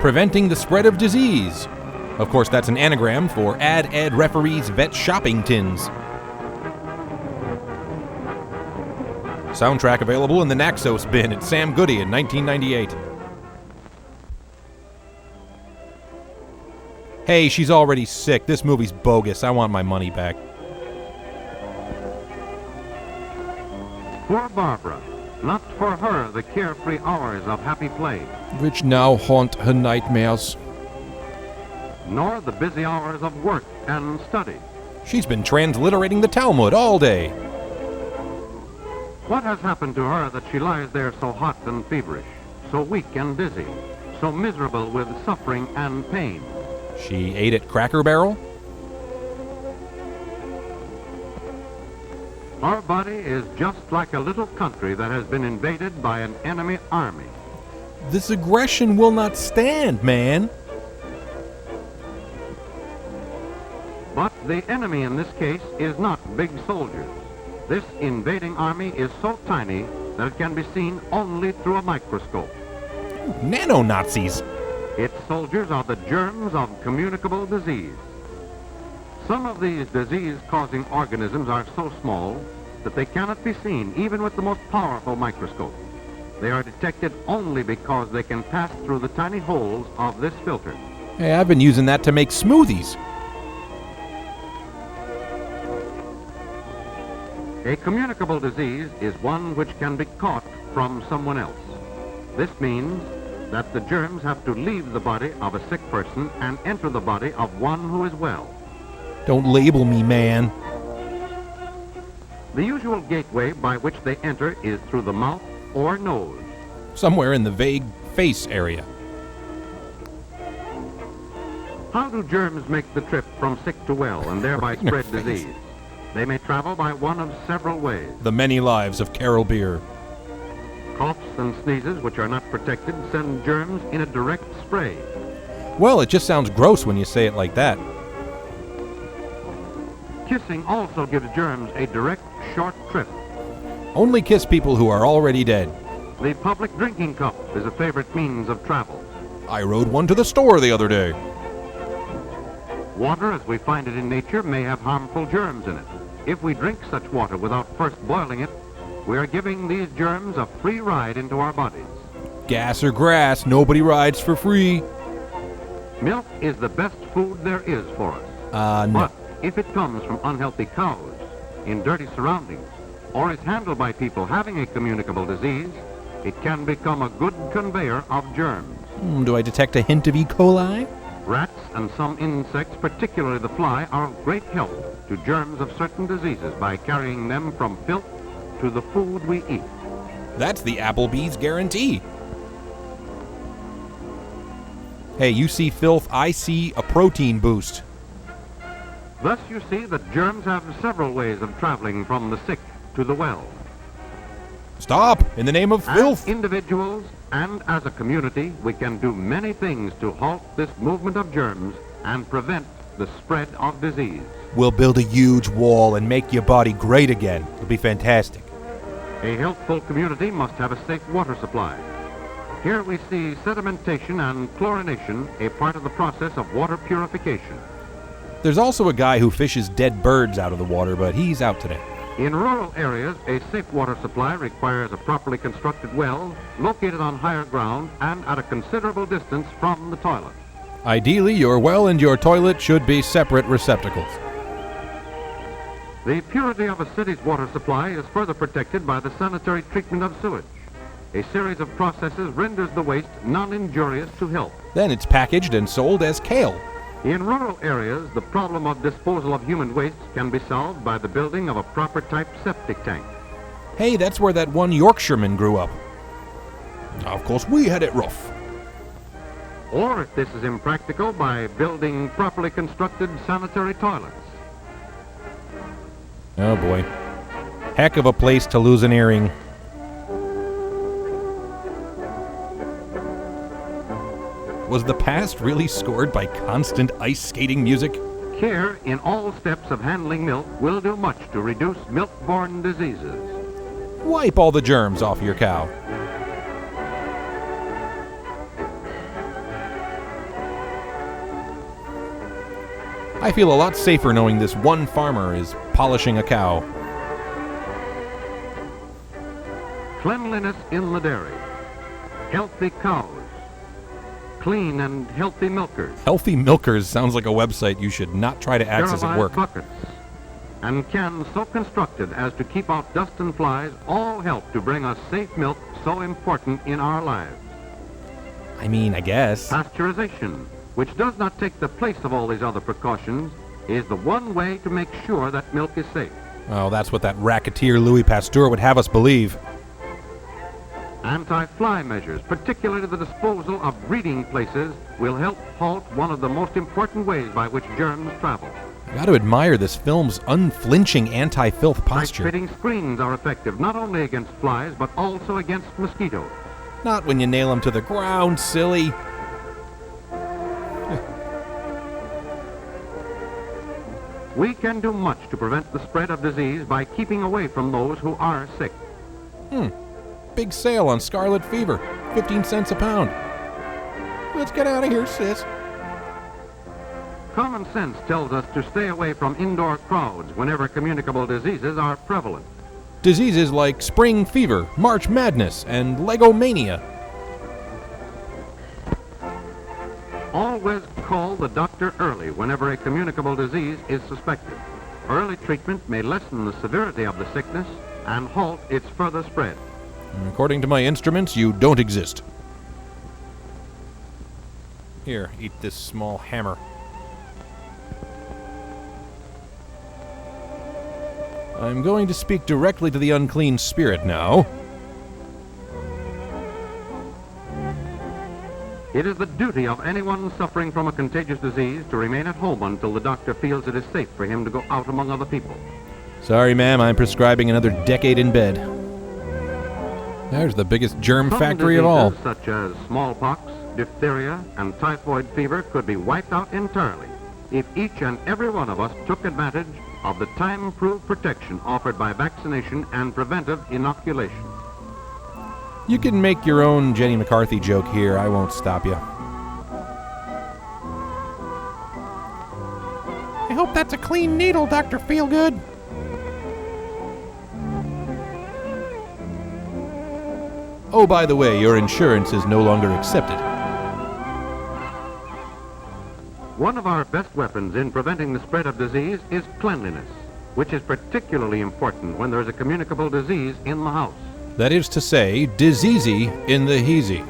Preventing the spread of disease. Of course, that's an anagram for Ad Ed Referees Vet Shopping Tins. Soundtrack available in the Naxos bin at Sam Goody in 1998. Hey, she's already sick. This movie's bogus. I want my money back. Poor Barbara. Not for her the carefree hours of happy play. Which now haunt her nightmares. Nor the busy hours of work and study. She's been transliterating the Talmud all day. What has happened to her that she lies there so hot and feverish, so weak and dizzy, so miserable with suffering and pain? She ate at Cracker Barrel? Our body is just like a little country that has been invaded by an enemy army. This aggression will not stand, man. But the enemy in this case is not big soldiers. This invading army is so tiny that it can be seen only through a microscope. Nano-Nazis. Its soldiers are the germs of communicable disease. Some of these disease-causing organisms are so small that they cannot be seen even with the most powerful microscope. They are detected only because they can pass through the tiny holes of this filter. Hey, I've been using that to make smoothies. A communicable disease is one which can be caught from someone else. This means that the germs have to leave the body of a sick person and enter the body of one who is well. Don't label me, man. The usual gateway by which they enter is through the mouth or nose. Somewhere in the vague face area. How do germs make the trip from sick to well and thereby spread disease? They may travel by one of several ways. The many lives of Carol Beer. Coughs and sneezes, which are not protected, send germs in a direct spray. Well, it just sounds gross when you say it like that. Kissing also gives germs a direct, short trip. Only kiss people who are already dead. The public drinking cup is a favorite means of travel. I rode one to the store the other day. Water, as we find it in nature, may have harmful germs in it. If we drink such water without first boiling it, we are giving these germs a free ride into our bodies. Gas or grass, nobody rides for free. Milk is the best food there is for us. No. But if it comes from unhealthy cows, in dirty surroundings, or is handled by people having a communicable disease, it can become a good conveyor of germs. Do I detect a hint of E. coli? Rats and some insects, particularly the fly, are of great help to germs of certain diseases by carrying them from filth to the food we eat. That's the Applebee's guarantee. Hey, you see filth, I see a protein boost. Thus you see that germs have several ways of traveling from the sick to the well. Stop! In the name of filth! As individuals and as a community, we can do many things to halt this movement of germs and prevent the spread of disease. We'll build a huge wall and make your body great again. It'll be fantastic. A healthful community must have a safe water supply. Here we see sedimentation and chlorination, a part of the process of water purification. There's also a guy who fishes dead birds out of the water, but he's out today. In rural areas, a safe water supply requires a properly constructed well located on higher ground and at a considerable distance from the toilet. Ideally, your well and your toilet should be separate receptacles. The purity of a city's water supply is further protected by the sanitary treatment of sewage. A series of processes renders the waste non-injurious to health. Then it's packaged and sold as kale. In rural areas, the problem of disposal of human waste can be solved by the building of a proper type septic tank. Hey, that's where that one Yorkshireman grew up. Of course, we had it rough. Or, if this is impractical, by building properly constructed sanitary toilets. Oh boy. Heck of a place to lose an earring. Was the past really scored by constant ice skating music? Care in all steps of handling milk will do much to reduce milk-borne diseases. Wipe all the germs off your cow. I feel a lot safer knowing this one farmer is polishing a cow. Cleanliness in the dairy. Healthy cows. Clean and healthy milkers. Healthy Milkers sounds like a website you should not try to access at work. Buckets. And cans so constructed as to keep out dust and flies all help to bring us safe milk so important in our lives. I mean, I guess. Pasteurization, which does not take the place of all these other precautions, is the one way to make sure that milk is safe. Oh, that's what that racketeer Louis Pasteur would have us believe. Anti-fly measures, particularly the disposal of breeding places, will help halt one of the most important ways by which germs travel. I got to admire this film's unflinching anti-filth posture. Tight-fitting screens are effective not only against flies, but also against mosquitoes. Not when you nail them to the ground, silly. We can do much to prevent the spread of disease by keeping away from those who are sick. Big sale on scarlet fever. 15 cents a pound. Let's get out of here, sis. Common sense tells us to stay away from indoor crowds whenever communicable diseases are prevalent. Diseases like spring fever, March Madness, and Legomania. Always call the doctor early whenever a communicable disease is suspected. Early treatment may lessen the severity of the sickness and halt its further spread. According to my instruments, you don't exist. Here, eat this small hammer. I'm going to speak directly to the unclean spirit now. It is the duty of anyone suffering from a contagious disease to remain at home until the doctor feels it is safe for him to go out among other people. Sorry, ma'am, I'm prescribing another decade in bed. There's the biggest germ factory of all. Such as smallpox, diphtheria, and typhoid fever could be wiped out entirely if each and every one of us took advantage of the time-proved protection offered by vaccination and preventive inoculation. You can make your own Jenny McCarthy joke here. I won't stop you. I hope that's a clean needle, Dr. Feelgood. Oh, by the way, your insurance is no longer accepted. One of our best weapons in preventing the spread of disease is cleanliness, which is particularly important when there is a communicable disease in the house. That is to say, diseasey in the heezy.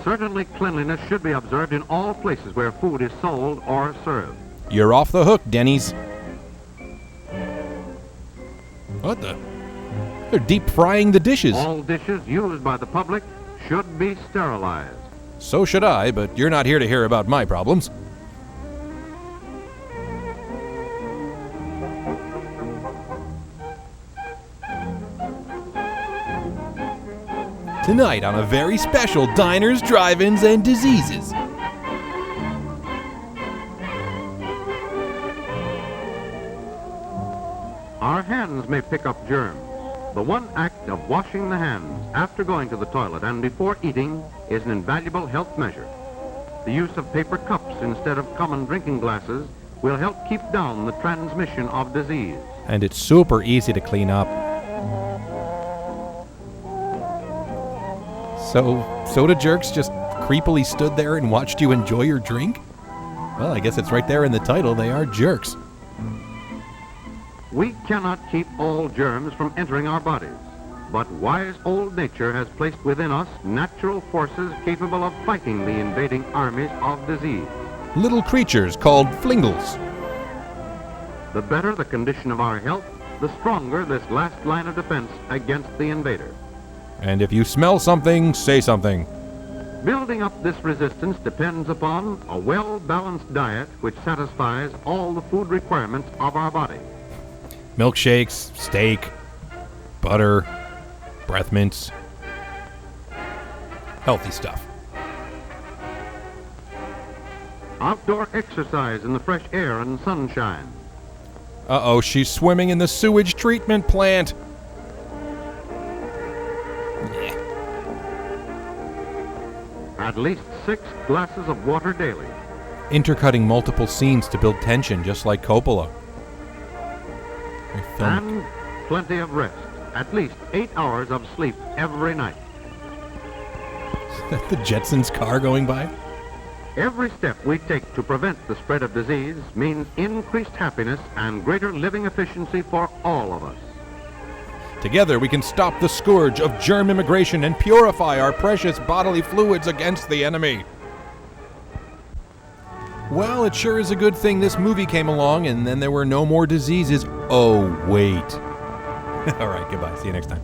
Certainly cleanliness should be observed in all places where food is sold or served. You're off the hook, Denny's. What the? They're deep frying the dishes. All dishes used by the public should be sterilized. So should I, but you're not here to hear about my problems. Tonight on a very special Diners, Drive-Ins, and Diseases. Our hands may pick up germs. The one act of washing the hands after going to the toilet and before eating is an invaluable health measure. The use of paper cups instead of common drinking glasses will help keep down the transmission of disease. And it's super easy to clean up. So, soda jerks just creepily stood there and watched you enjoy your drink? Well, I guess it's right there in the title. They are jerks. We cannot keep all germs from entering our bodies, but wise old nature has placed within us natural forces capable of fighting the invading armies of disease. Little creatures called flingles. The better the condition of our health, the stronger this last line of defense against the invader. And if you smell something, say something. Building up this resistance depends upon a well-balanced diet which satisfies all the food requirements of our body. Milkshakes, steak, butter, breath mints. Healthy stuff. Outdoor exercise in the fresh air and sunshine. Uh-oh, she's swimming in the sewage treatment plant. Yeah. At least 6 glasses of water daily. Intercutting multiple scenes to build tension, just like Coppola. And plenty of rest. At least 8 hours of sleep every night. Is that the Jetsons car going by? Every step we take to prevent the spread of disease means increased happiness and greater living efficiency for all of us. Together we can stop the scourge of germ immigration and purify our precious bodily fluids against the enemy. Well, it sure is a good thing this movie came along and then there were no more diseases. Oh, wait. All right, goodbye. See you next time.